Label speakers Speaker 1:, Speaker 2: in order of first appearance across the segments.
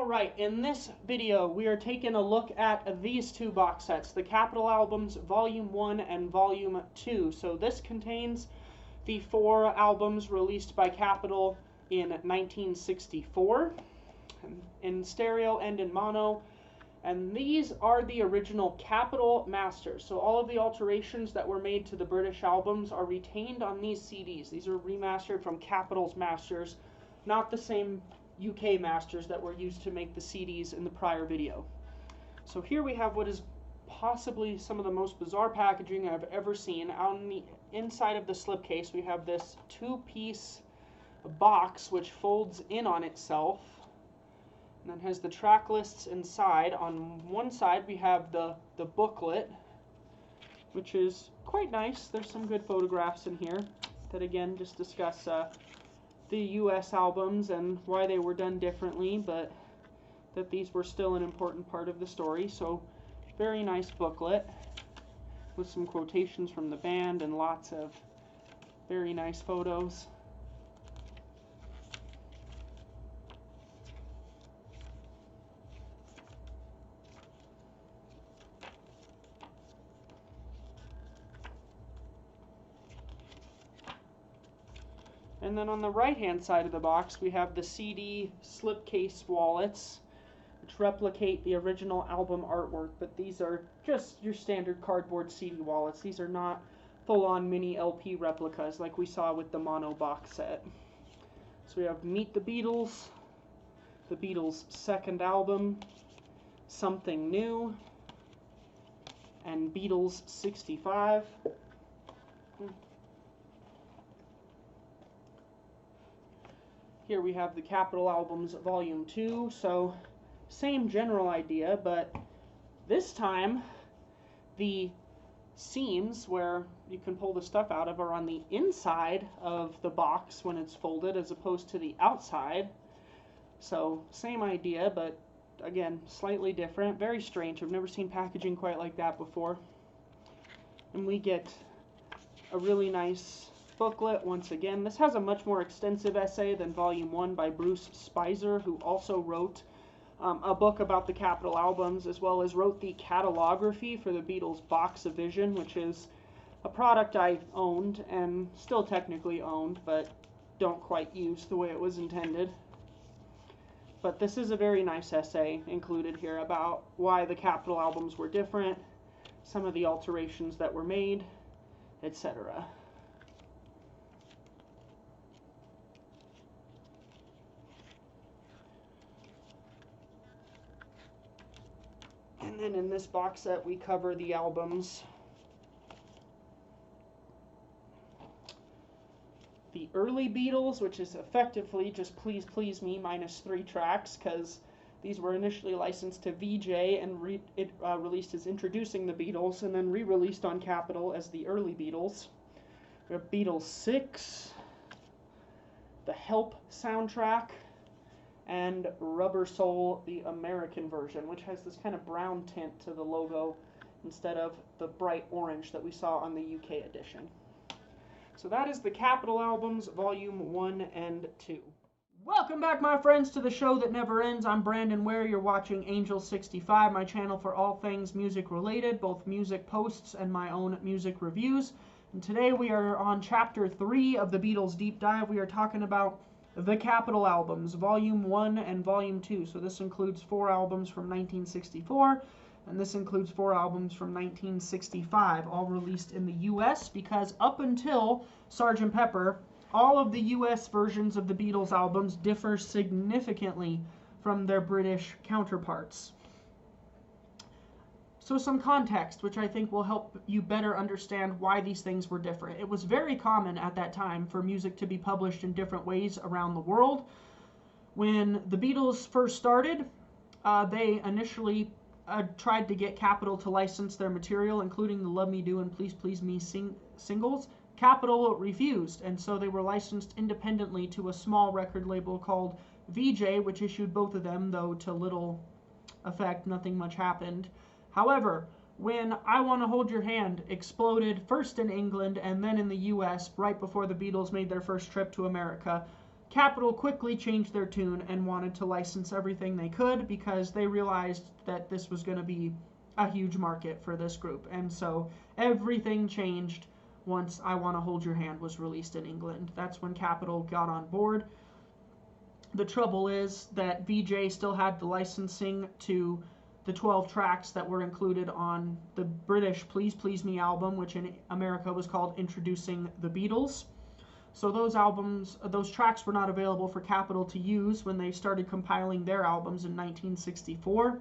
Speaker 1: Alright, in this video we are taking a look at these two box sets, the Capitol Albums Volume 1 and Volume 2. So this contains the 4 albums released by Capitol in 1964 in stereo and in mono. And these are the original Capitol masters. So all of the alterations that were made to the British albums are retained on these CDs. These are remastered from Capitol's masters, not the same UK masters that were used to make the CDs in the prior video. So here we have what is possibly some of the most bizarre packaging I've ever seen. On the inside of the slipcase we have this 2-piece box which folds in on itself and then has the track lists inside. On one side we have the booklet, which is quite nice. There's some good photographs in here that again just discuss the US albums and why they were done differently, but that these were still an important part of the story. So very nice booklet with some quotations from the band and lots of very nice photos. And then on the right-hand side of the box, we have the CD slipcase wallets, which replicate the original album artwork, but these are just your standard cardboard CD wallets. These are not full-on mini LP replicas like we saw with the mono box set. So we have Meet the Beatles second album, Something New, and Beatles 65. Here we have the Capitol Albums Volume 2, so same general idea, but this time the seams where you can pull the stuff out of are on the inside of the box when it's folded as opposed to the outside. So same idea, but again, slightly different. Very strange. I've never seen packaging quite like that before. And we get a really nice booklet once again. This has a much more extensive essay than Volume 1 by Bruce Spicer, who also wrote a book about the Capitol albums, as well as wrote the catalography for the Beatles Box of Vision, which is a product I owned and still technically owned, but don't quite use the way it was intended. But this is a very nice essay included here about why the Capitol albums were different, some of the alterations that were made, etc. And then in this box set we cover the albums. The early Beatles, which is effectively just Please Please Me minus 3 tracks, because these were initially licensed to VJ and released as Introducing the Beatles, and then re-released on Capitol as the early Beatles. We have Beatles 6, the Help soundtrack, and Rubber Soul, the American version, which has this kind of brown tint to the logo instead of the bright orange that we saw on the UK edition. So that is the Capitol Albums Volume 1 and 2. Welcome back, my friends, to the show that never ends. I'm Brandon Ware. You're watching Angel65, my channel for all things music related, both music posts and my own music reviews. And today we are on Chapter 3 of the Beatles Deep Dive. We are talking about the Capitol Albums, Volume 1 and Volume 2. So this includes 4 albums from 1964, and this includes 4 albums from 1965, all released in the US, because up until Sgt. Pepper, all of the US versions of the Beatles albums differ significantly from their British counterparts. So some context, which I think will help you better understand why these things were different. It was very common at that time for music to be published in different ways around the world. When the Beatles first started, they initially tried to get Capitol to license their material, including the Love Me Do and Please Please Me singles. Capitol refused, and so they were licensed independently to a small record label called VJ, which issued both of them, though to little effect. Nothing much happened. However, when I Wanna Hold Your Hand exploded first in England and then in the US right before the Beatles made their first trip to America, Capitol quickly changed their tune and wanted to license everything they could because they realized that this was going to be a huge market for this group. And so everything changed once I Want to Hold Your Hand was released in England. That's when Capitol got on board. The trouble is that VJ still had the licensing to the 12 tracks that were included on the British Please Please Me album, which in America was called Introducing the Beatles. So those tracks were not available for Capitol to use when they started compiling their albums in 1964.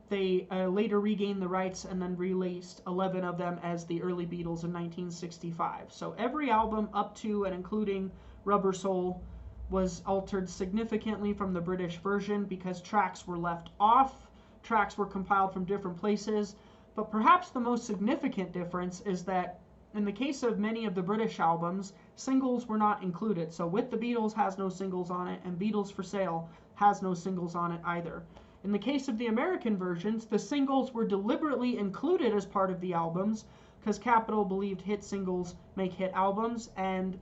Speaker 1: They later regained the rights and then released 11 of them as the early Beatles in 1965. So every album up to and including Rubber Soul was altered significantly from the British version because tracks were left off, tracks were compiled from different places, but perhaps the most significant difference is that in the case of many of the British albums, singles were not included. So With the Beatles has no singles on it, and Beatles for Sale has no singles on it either. In the case of the American versions, the singles were deliberately included as part of the albums because Capitol believed hit singles make hit albums, and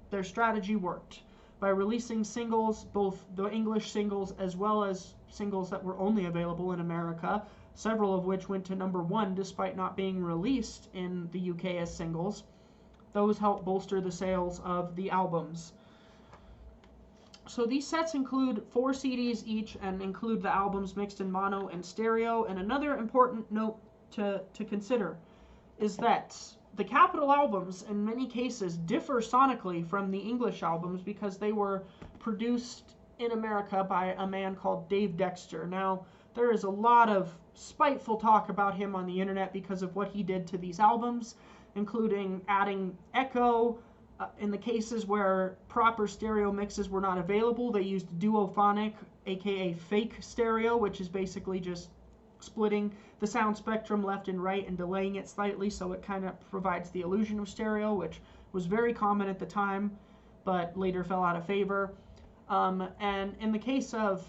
Speaker 1: their strategy worked. By releasing singles, both the English singles as well as singles that were only available in America, several of which went to #1 despite not being released in the UK as singles, those helped bolster the sales of the albums. So these sets include 4 CDs each and include the albums mixed in mono and stereo. And another important note to consider is that the Capitol albums in many cases differ sonically from the English albums because they were produced in America by a man called Dave Dexter. Now, there is a lot of spiteful talk about him on the internet because of what he did to these albums, including adding echo. In the cases where proper stereo mixes were not available, they used duophonic, aka fake stereo, which is basically just splitting the sound spectrum left and right and delaying it slightly so it kind of provides the illusion of stereo, which was very common at the time, but later fell out of favor. And in the case of,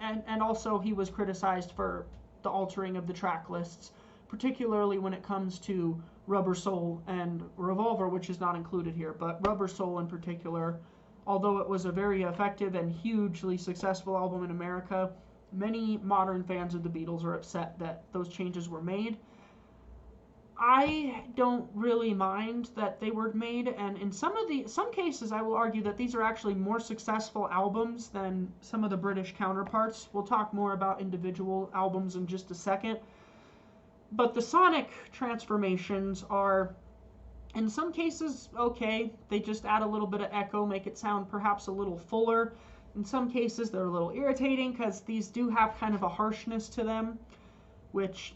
Speaker 1: and also he was criticized for the altering of the track lists, particularly when it comes to Rubber Soul and Revolver, which is not included here, but Rubber Soul in particular, although it was a very effective and hugely successful album in America, many modern fans of the Beatles are upset that those changes were made. I don't really mind that they were made, and in some cases I will argue that these are actually more successful albums than some of the British counterparts. We'll talk more about individual albums in just a second. But the sonic transformations are, in some cases, okay. They just add a little bit of echo, make it sound perhaps a little fuller. In some cases, they're a little irritating because these do have kind of a harshness to them, which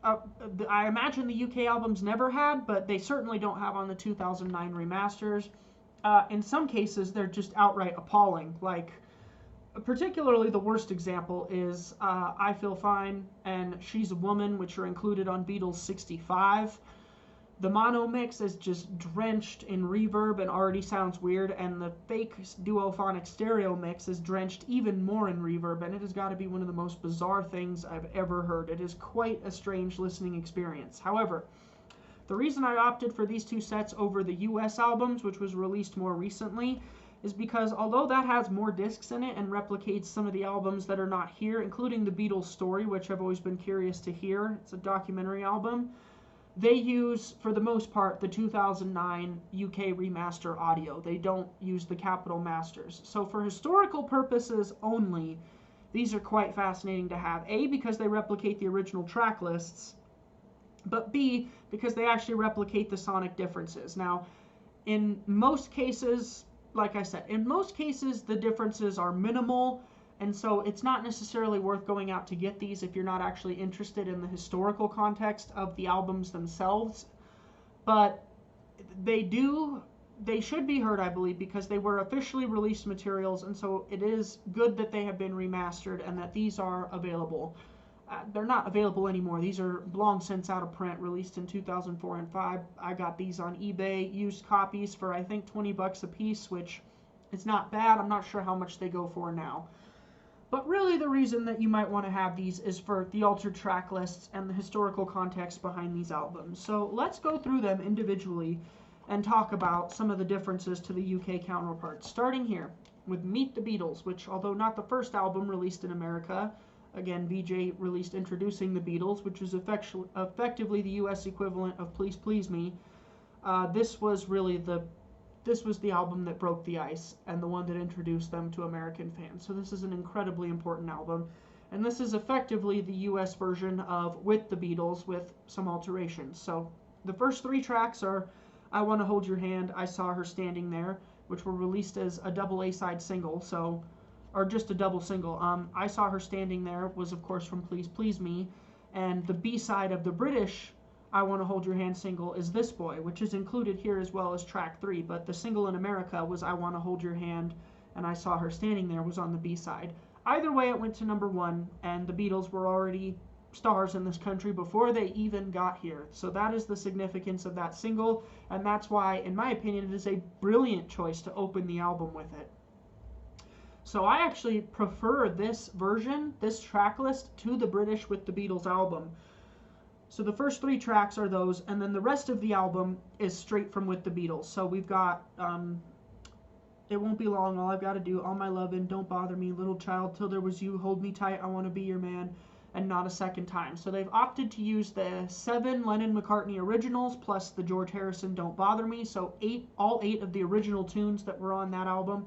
Speaker 1: I imagine the UK albums never had, but they certainly don't have on the 2009 remasters. In some cases, they're just outright appalling. Like, particularly the worst example is I Feel Fine and She's a Woman, which are included on Beatles 65. The mono mix is just drenched in reverb and already sounds weird, and the fake duophonic stereo mix is drenched even more in reverb, and it has got to be one of the most bizarre things I've ever heard. It is quite a strange listening experience. However, the reason I opted for these 2 sets over the US albums, which was released more recently, is because although that has more discs in it and replicates some of the albums that are not here, including the Beatles Story, which I've always been curious to hear, it's a documentary album, they use, for the most part, the 2009 UK remaster audio. They don't use the Capitol masters. So for historical purposes only, these are quite fascinating to have. A, because they replicate the original track lists, but B, because they actually replicate the sonic differences. Now, in most cases, like I said, in most cases the differences are minimal, and so it's not necessarily worth going out to get these if you're not actually interested in the historical context of the albums themselves. But they should be heard, I believe, because they were officially released materials, and so it is good that they have been remastered and that these are available. They're not available anymore. These are long since out of print, released in 2004 and 5. I got these on eBay, used copies for I think $20 a piece, which is not bad. I'm not sure how much they go for now. But really the reason that you might want to have these is for the altered track lists and the historical context behind these albums. So let's go through them individually and talk about some of the differences to the UK counterparts. Starting here with Meet the Beatles, which, although not the first album released in America, again, VJ released introducing the Beatles, which is effectively the US equivalent of Please Please Me. This was the album that broke the ice and the one that introduced them to American fans. So this is an incredibly important album. And this is effectively the US version of With the Beatles with some alterations. So the first 3 tracks are I Wanna Hold Your Hand, I Saw Her Standing There, which were released as a double A-side single, or just a double single. I Saw Her Standing There was, of course, from Please Please Me, and the B-side of the British I Wanna Hold Your Hand single is This Boy, which is included here as well as track 3, but the single in America was I Wanna Hold Your Hand, and I Saw Her Standing There was on the B-side. Either way, it went to number 1, and the Beatles were already stars in this country before they even got here. So that is the significance of that single, and that's why, in my opinion, it is a brilliant choice to open the album with it. So I actually prefer this version, this track list, to the British With the Beatles album. So the first 3 tracks are those, and then the rest of the album is straight from With the Beatles. So we've got It Won't Be Long, All I've Got to Do, All My Lovin', Don't Bother Me, Little Child, Till There Was You, Hold Me Tight, I Want to Be Your Man, and Not a Second Time. So they've opted to use the 7 Lennon-McCartney originals plus the George Harrison Don't Bother Me, so all 8 of the original tunes that were on that album,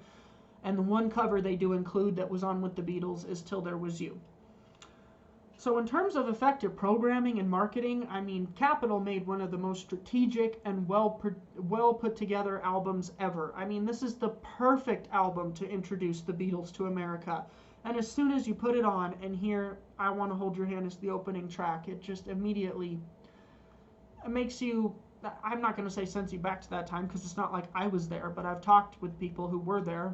Speaker 1: and the one cover they do include that was on With the Beatles is Till There Was You. So in terms of effective programming and marketing, I mean, Capitol made one of the most strategic and well put together albums ever. I mean, this is the perfect album to introduce the Beatles to America. And as soon as you put it on and hear I Wanna Hold Your Hand as the opening track, it just immediately makes you, I'm not going to say sends you back to that time because it's not like I was there, but I've talked with people who were there,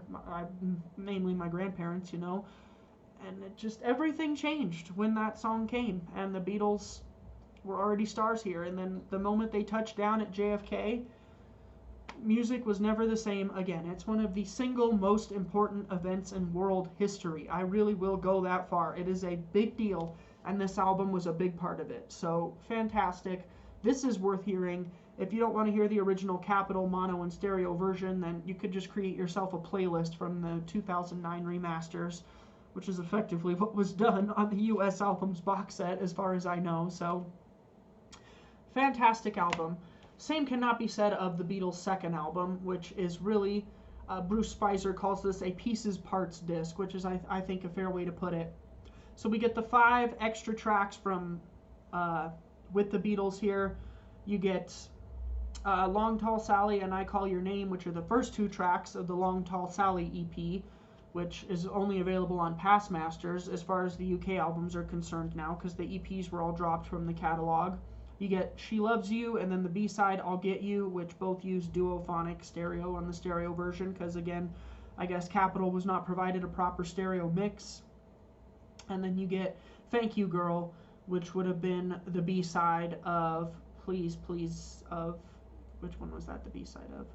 Speaker 1: mainly my grandparents, you know, and it just, everything changed when that song came, and the Beatles were already stars here, and then the moment they touched down at JFK, music was never the same again. It's one of the single most important events in world history. I really will go that far. It is a big deal, and this album was a big part of it. So, fantastic. This is worth hearing. If you don't want to hear the original Capitol mono and stereo version, then you could just create yourself a playlist from the 2009 remasters, which is effectively what was done on the US albums box set, as far as I know. So, fantastic album. Same cannot be said of the Beatles' second album, which is really, Bruce Spicer calls this a pieces parts disc, which is, I think, a fair way to put it. So we get the 5 extra tracks from With the Beatles here. You get Long Tall Sally and I Call Your Name, which are the first 2 tracks of the Long Tall Sally EP, which is only available on Past Masters as far as the UK albums are concerned now, because the EPs were all dropped from the catalog. You get She Loves You, and then the B-side, I'll Get You, which both use duophonic stereo on the stereo version, because again, I guess Capitol was not provided a proper stereo mix. And then you get Thank You Girl, which would have been the B-side of Please Please of, which one was that the B-side of?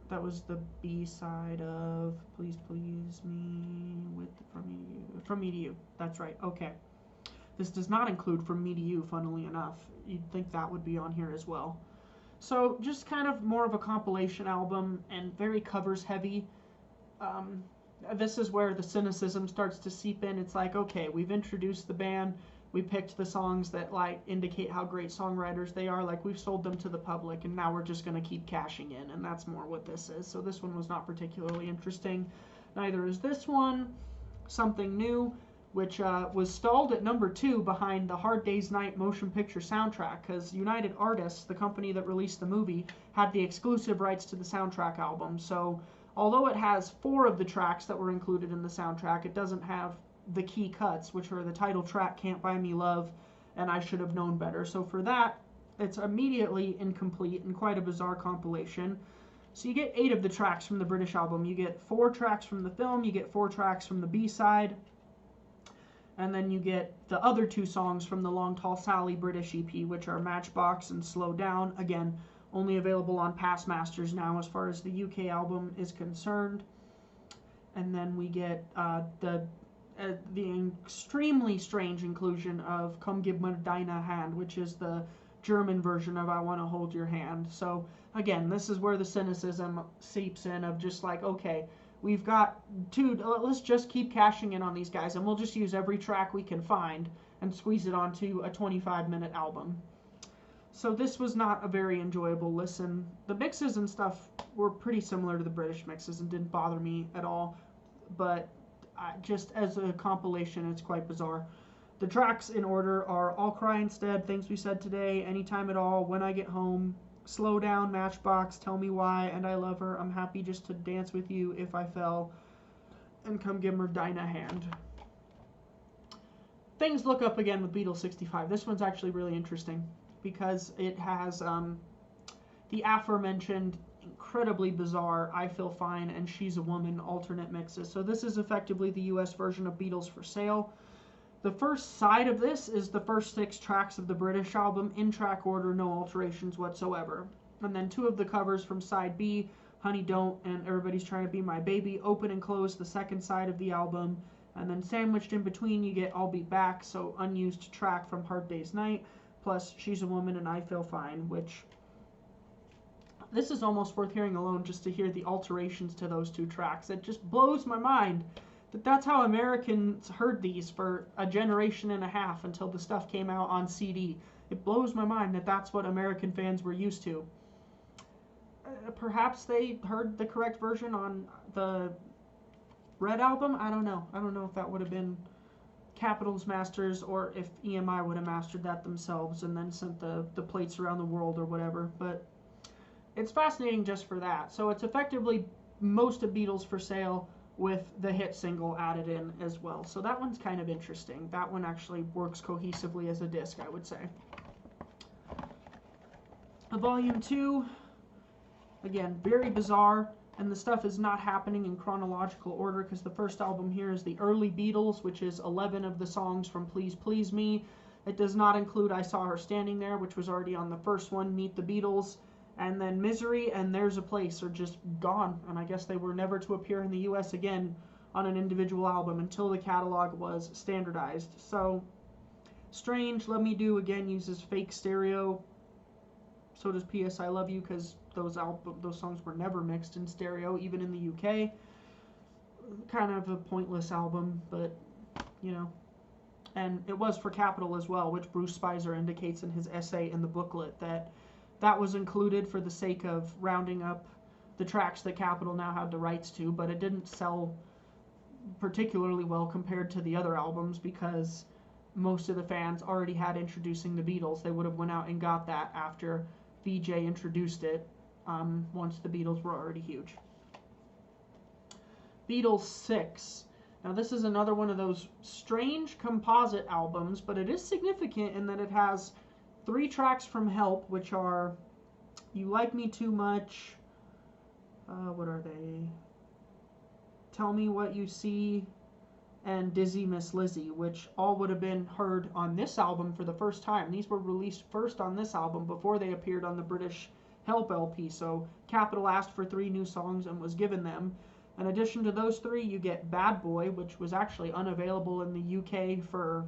Speaker 1: That was the B-side of Please Please Me with From Me to You. That's right, okay. This does not include From Me to You, funnily enough. You'd think that would be on here as well. So just kind of more of a compilation album and very covers heavy. This is where the cynicism starts to seep in. It's like, okay, we've introduced the band. We picked the songs that like indicate how great songwriters they are. Like, we've sold them to the public, and now we're just going to keep cashing in. And that's more what this is. So this one was not particularly interesting. Neither is this one. Something New, which was stalled at number 2 behind the Hard Day's Night motion picture soundtrack, because United Artists, the company that released the movie, had the exclusive rights to the soundtrack album. So although it has 4 of the tracks that were included in the soundtrack, it doesn't have the key cuts, which are the title track, Can't Buy Me Love, and I Should Have Known Better. So for that, it's immediately incomplete and quite a bizarre compilation. So you get 8 of the tracks from the British album. You get 4 tracks from the film, you get 4 tracks from the B-side, and then you get the other 2 songs from the Long Tall Sally British EP, which are Matchbox and Slow Down. Again, only available on Past Masters now as far as the UK album is concerned. And then we get the extremely strange inclusion of Come Give My Dinah a Hand, which is the German version of I Want to Hold Your Hand. So again, this is where the cynicism seeps in of just like, okay, we've got let's just keep cashing in on these guys, and we'll just use every track we can find and squeeze it onto a 25-minute album. So this was not a very enjoyable listen. The mixes and stuff were pretty similar to the British mixes and didn't bother me at all, but just as a compilation, it's quite bizarre. The tracks in order are I'll Cry Instead, Things We Said Today, Anytime at All, When I Get Home, Slow Down, Matchbox, Tell Me Why, And I Love Her, I'm Happy Just to Dance With You, If I Fell, and Come Give Her Dinah Hand. Things look up again with Beatles 65. This one's actually really interesting because it has the aforementioned incredibly bizarre I Feel Fine and She's a Woman alternate mixes. So this is effectively the US version of Beatles for Sale. The first side of this is the first 6 tracks of the British album in track order, no alterations whatsoever. And then 2 of the covers from side B, Honey Don't and Everybody's Trying to Be My Baby, open and close the second side of the album. And then sandwiched in between you get I'll Be Back, so unused track from Hard Day's Night, plus She's a Woman and I Feel Fine, which this is almost worth hearing alone just to hear the alterations to those 2 tracks. It just blows my mind that that's how Americans heard these for a generation and a half until the stuff came out on CD. It blows my mind that that's what American fans were used to. Perhaps they heard the correct version on the Red album? I don't know. I don't know if that would have been Capitol's masters or if EMI would have mastered that themselves and then sent the plates around the world or whatever. But it's fascinating just for that. So it's effectively most of Beatles for Sale with the hit single added in as well. So that one's kind of interesting. That one actually works cohesively as a disc, I would say. Volume 2, again, very bizarre, and the stuff is not happening in chronological order because the first album here is the early Beatles, which is 11 of the songs from Please Please Me. It does not include I Saw Her Standing There, which was already on the first one, Meet the Beatles. And then Misery and There's a Place are just gone, and I guess they were never to appear in the US again on an individual album until the catalog was standardized. So, strange. Let Me Do Again uses fake stereo. So does P.S. I Love You, because those songs were never mixed in stereo, even in the UK. Kind of a pointless album, but, you know. And it was for Capitol as well, which Bruce Spicer indicates in his essay in the booklet that was included for the sake of rounding up the tracks that Capitol now had the rights to, but it didn't sell particularly well compared to the other albums because most of the fans already had Introducing the Beatles. They would have went out and got that after VJ introduced it once the Beatles were already huge. Beatles 6. Now this is another one of those strange composite albums, but it is significant in that it has 3 tracks from Help, which are You Like Me Too Much, what are they? Tell Me What You See, and Dizzy Miss Lizzy, which all would have been heard on this album for the first time. These were released first on this album before they appeared on the British Help LP, so Capitol asked for 3 new songs and was given them. In addition to those 3, you get Bad Boy, which was actually unavailable in the UK for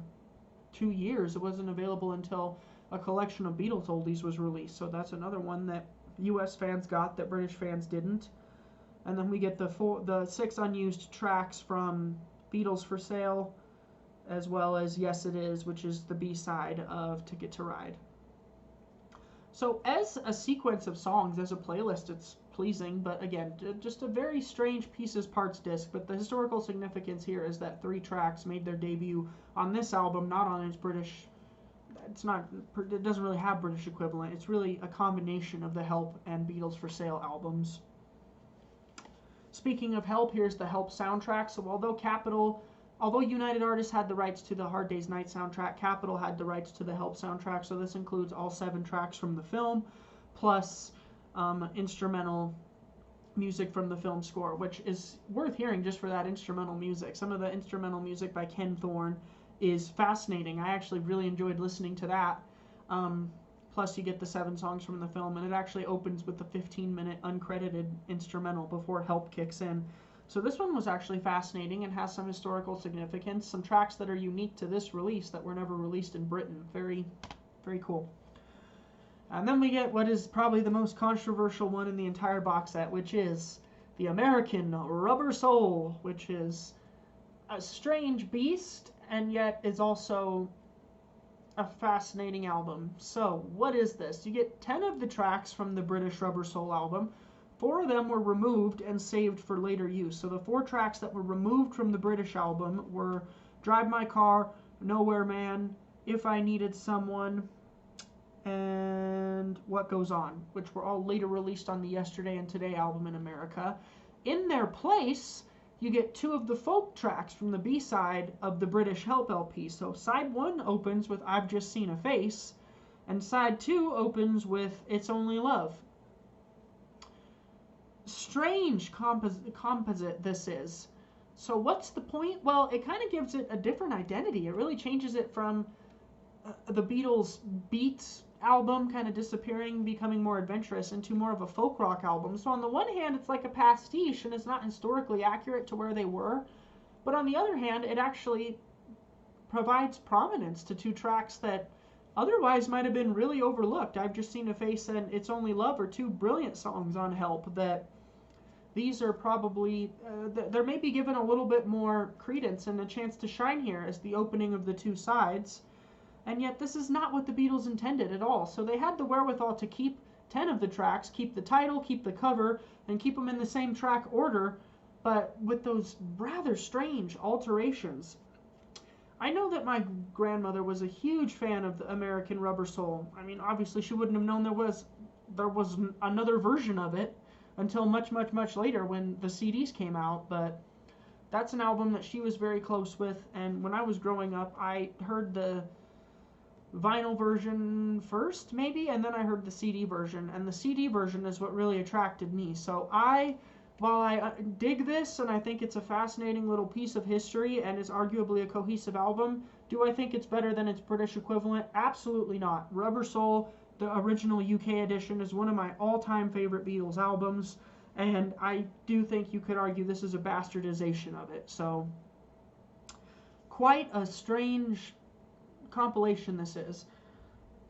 Speaker 1: 2 years. It wasn't available until a collection of Beatles oldies was released, so that's another one that US fans got that British fans didn't. And then we get the 6 unused tracks from Beatles for Sale, as well as Yes It Is, which is the B-side of Ticket to Ride. So as a sequence of songs, as a playlist, it's pleasing, but again, just a very strange pieces parts disc. But the historical significance here is that 3 tracks made their debut on this album, not on its British. It doesn't really have British equivalent. It's really a combination of the Help and Beatles for Sale albums. Speaking of Help, here's the Help soundtrack. So although United Artists had the rights to the Hard Day's Night soundtrack, Capitol had the rights to the Help soundtrack. So this includes all 7 tracks from the film, plus instrumental music from the film score, which is worth hearing just for that instrumental music. Some of the instrumental music by Ken Thorne is fascinating. I actually really enjoyed listening to that. Plus you get the 7 songs from the film, and it actually opens with the 15-minute uncredited instrumental before Help kicks in. So this one was actually fascinating and has some historical significance, some tracks that are unique to this release that were never released in Britain. Very, very cool. And then we get what is probably the most controversial one in the entire box set, which is the American Rubber Soul, which is a strange beast and yet is also a fascinating album. So, what is this? You get 10 of the tracks from the British Rubber Soul album. 4 of them were removed and saved for later use. So the 4 tracks that were removed from the British album were Drive My Car, Nowhere Man, If I Needed Someone, and What Goes On, which were all later released on the Yesterday and Today album in America. In their place, you get 2 of the folk tracks from the B-side of the British Help LP. So side 1 opens with I've Just Seen a Face, and side 2 opens with It's Only Love. Strange composite this is. So what's the point? Well, it kind of gives it a different identity. It really changes it from the Beatles' Beats album kind of disappearing, becoming more adventurous, into more of a folk rock album. So on the one hand, it's like a pastiche and it's not historically accurate to where they were. But on the other hand, it actually provides prominence to 2 tracks that otherwise might have been really overlooked. I've Just Seen a Face and It's Only Love are 2 brilliant songs on Help that these are probably, they're maybe given a little bit more credence and a chance to shine here as the opening of the 2 sides. And yet this is not what the Beatles intended at all. So they had the wherewithal to keep 10 of the tracks, keep the title, keep the cover, and keep them in the same track order, but with those rather strange alterations. I know that my grandmother was a huge fan of the American Rubber Soul. I mean, obviously she wouldn't have known there was another version of it until much, much, much later when the CDs came out, but that's an album that she was very close with, and when I was growing up, I heard the vinyl version first, maybe, and then I heard the CD version, and the CD version is what really attracted me. So while I dig this, and I think it's a fascinating little piece of history, and is arguably a cohesive album, do I think it's better than its British equivalent? Absolutely not. Rubber Soul, the original UK edition, is one of my all-time favorite Beatles albums, and I do think you could argue this is a bastardization of it. So, quite a strange compilation this is.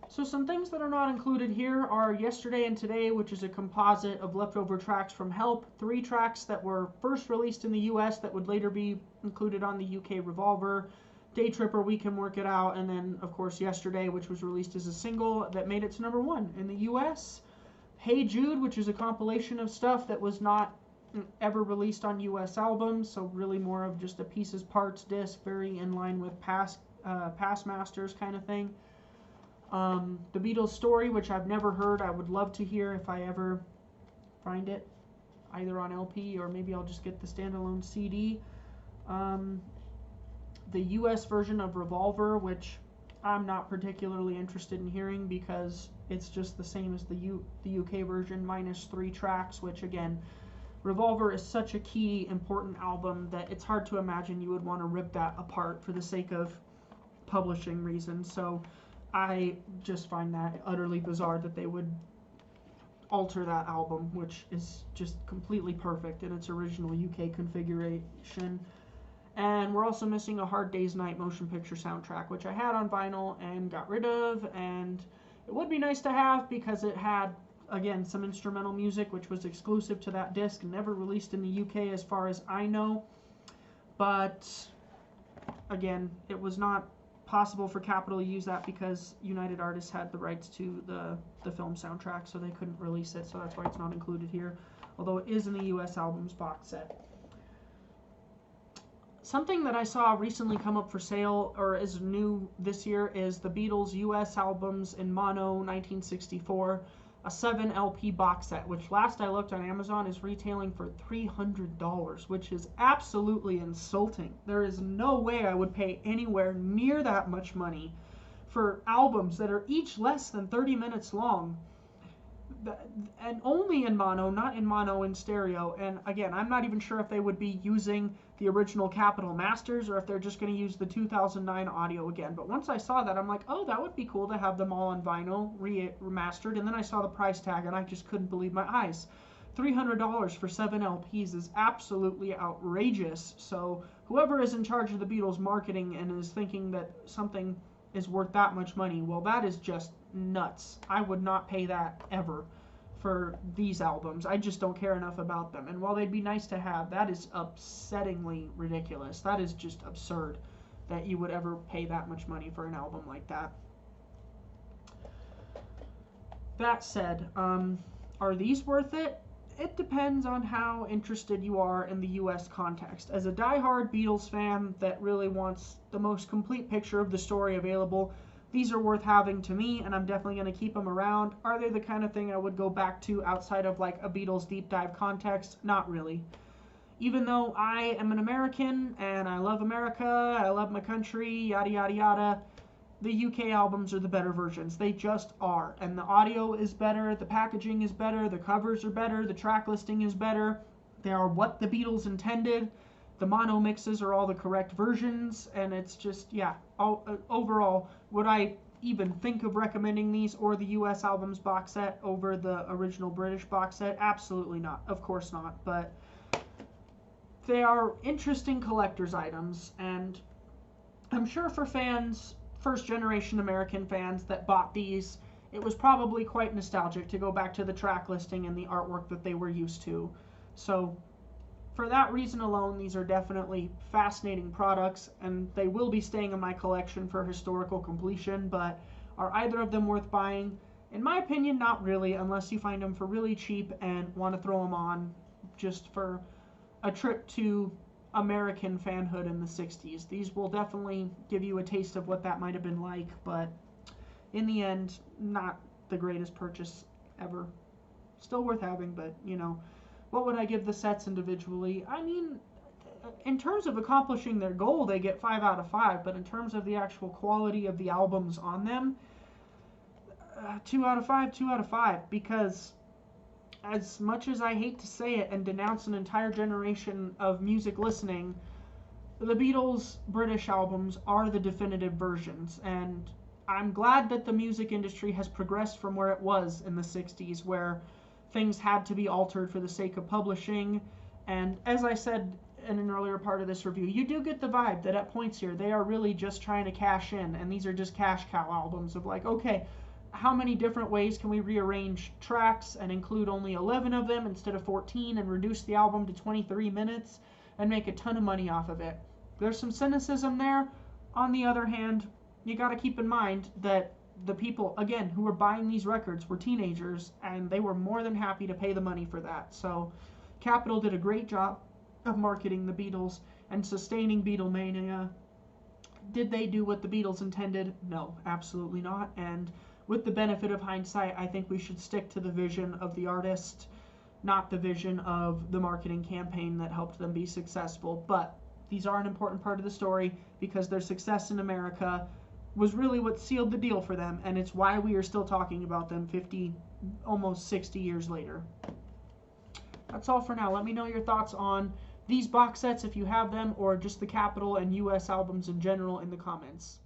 Speaker 1: So some things that are not included here are Yesterday and Today, which is a composite of leftover tracks from Help, 3 tracks that were first released in the US that would later be included on the UK Revolver, Day Tripper, We Can Work It Out, and then, of course, Yesterday, which was released as a single that made it to #1 in the US. Hey Jude, which is a compilation of stuff that was not ever released on US albums, so really more of just a pieces, parts disc, very in line with past masters kind of thing. The Beatles Story, which I've never heard, I would love to hear if I ever find it, either on LP or maybe I'll just get the standalone CD. The US version of Revolver, which I'm not particularly interested in hearing because it's just the same as the UK version minus 3 tracks, which again, Revolver is such a key, important album that it's hard to imagine you would want to rip that apart for the sake of publishing reasons. So I just find that utterly bizarre that they would alter that album, which is just completely perfect in its original UK configuration. And we're also missing a Hard Day's Night motion picture soundtrack, which I had on vinyl and got rid of, and it would be nice to have because it had, again, some instrumental music which was exclusive to that disc and never released in the UK as far as I know. But again, it was not possible for Capitol to use that because United Artists had the rights to the film soundtrack, so they couldn't release it, so that's why it's not included here, although it is in the US albums box set. Something that I saw recently come up for sale, or is new this year, is the Beatles US albums in mono 1964, a 7 LP box set, which last I looked on Amazon is retailing for $300, which is absolutely insulting. There is no way I would pay anywhere near that much money for albums that are each less than 30 minutes long, and only in mono, not in mono in stereo. And again, I'm not even sure if they would be using the original Capitol Masters or if they're just going to use the 2009 audio again. But once I saw that, I'm like, oh, that would be cool to have them all on vinyl, remastered. And then I saw the price tag and I just couldn't believe my eyes. $300 for 7 LPs is absolutely outrageous. So whoever is in charge of the Beatles marketing and is thinking that something is worth that much money. Well, that is just nuts. I would not pay that ever for these albums. I just don't care enough about them. And while they'd be nice to have, that is upsettingly ridiculous. That is just absurd that you would ever pay that much money for an album like that. That said, are these worth it? It depends on how interested you are in the US context. As a diehard Beatles fan that really wants the most complete picture of the story available, these are worth having to me, and I'm definitely going to keep them around. Are they the kind of thing I would go back to outside of like a Beatles deep dive context? Not really. Even though I am an American and I love America, I love my country, yada yada yada, the UK albums are the better versions. They just are. And the audio is better, the packaging is better, the covers are better, the track listing is better. They are what the Beatles intended. The mono mixes are all the correct versions, and it's just, yeah, overall, would I even think of recommending these or the US albums box set over the original British box set? Absolutely not. Of course not. But they are interesting collector's items, and I'm sure for fans, first generation American fans that bought these, it was probably quite nostalgic to go back to the track listing and the artwork that they were used to. So for that reason alone, these are definitely fascinating products, and they will be staying in my collection for historical completion. But are either of them worth buying? In my opinion, not really, unless you find them for really cheap and want to throw them on just for a trip to American fanhood in the 60s. These will definitely give you a taste of what that might have been like, but in the end, not the greatest purchase ever. Still worth having, but, you know, what would I give the sets individually? I mean, in terms of accomplishing their goal, they get 5 out of 5, but in terms of the actual quality of the albums on them, 2 out of 5, 2 out of 5, because as much as I hate to say it and denounce an entire generation of music listening, the Beatles' British albums are the definitive versions, and I'm glad that the music industry has progressed from where it was in the 60s, where things had to be altered for the sake of publishing. And as I said in an earlier part of this review, you do get the vibe that at points here they are really just trying to cash in, and these are just cash cow albums of like, okay, how many different ways can we rearrange tracks and include only 11 of them instead of 14 and reduce the album to 23 minutes and make a ton of money off of it? There's some cynicism there. On the other hand, you got to keep in mind that the people, again, who were buying these records were teenagers, and they were more than happy to pay the money for that. So Capitol did a great job of marketing the Beatles and sustaining Beatlemania. Did they do what the Beatles intended? No, absolutely not. And with the benefit of hindsight, I think we should stick to the vision of the artist, not the vision of the marketing campaign that helped them be successful. But these are an important part of the story because their success in America was really what sealed the deal for them, and it's why we are still talking about them 50, almost 60 years later. That's all for now. Let me know your thoughts on these box sets if you have them, or just the Capitol and US albums in general in the comments.